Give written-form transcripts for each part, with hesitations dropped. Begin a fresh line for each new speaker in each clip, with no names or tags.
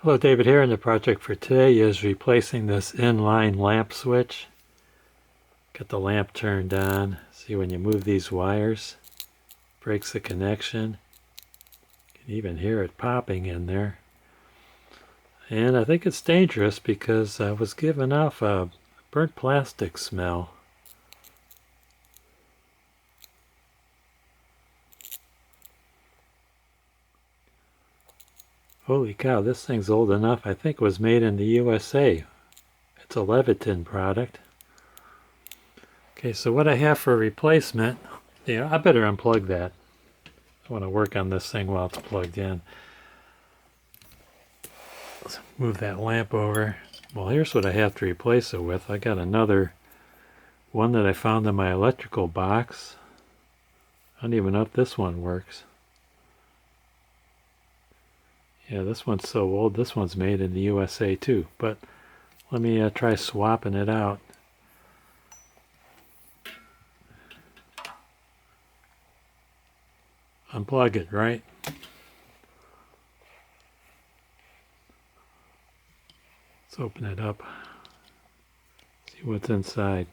Hello, David here, and the project for today is replacing this inline lamp switch. Get the lamp turned on. See, when you move these wires, breaks the connection. You can even hear it popping in there. And I think it's dangerous because I was giving off a burnt plastic smell. Holy cow, this thing's old enough. I think it was made in the USA. It's a Leviton product. Okay, so what I have for replacement, I better unplug that. I want to work on this thing while it's plugged in. Let's move that lamp over. Well, here's what I have to replace it with. I got another one that I found in my electrical box. I don't even know if this one works. Yeah, this one's so old. This one's made in the USA too. But let me try swapping it out. Unplug it, right? Let's open it up. See what's inside.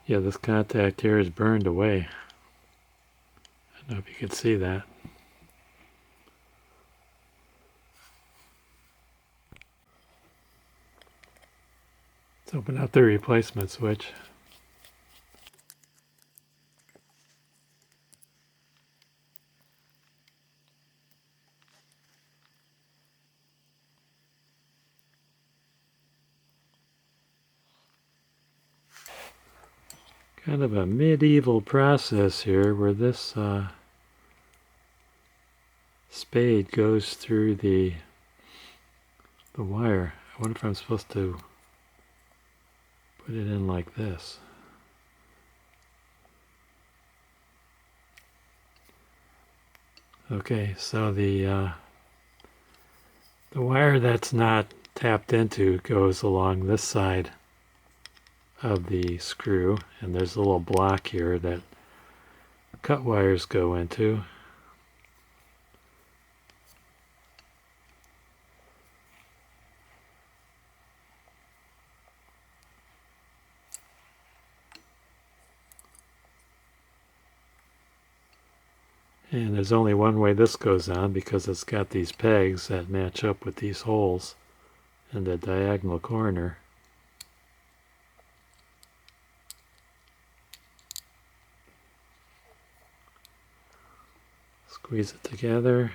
Yeah, this contact here is burned away. I don't know if you can see that. Let's open up the replacement switch. Kind of a medieval process here where this spade goes through the wire. I wonder if I'm supposed to put it in like this. Okay, so the wire that's not tapped into goes along this side of the screw, and there's a little block here that cut wires go into. And there's only one way this goes on because it's got these pegs that match up with these holes in the diagonal corner. Squeeze it together,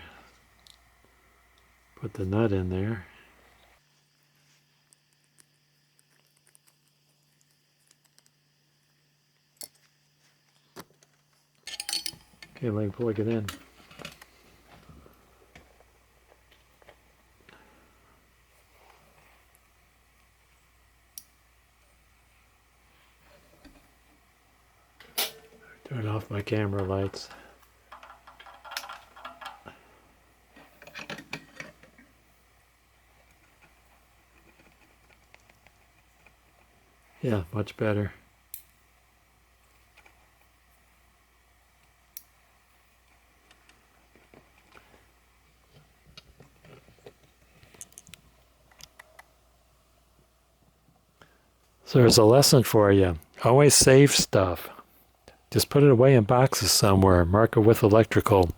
put the nut in there. Okay, let me plug it in. Turn off my camera lights. Yeah, much better. So there's a lesson for you. Always save stuff. Just put it away in boxes somewhere. Mark it with electrical.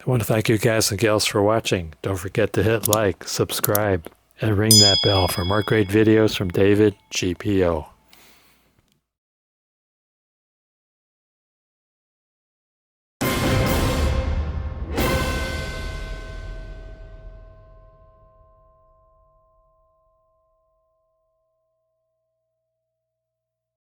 I want to thank you guys and gals for watching. Don't forget to hit like, subscribe, and ring that bell for more great videos from David GPO.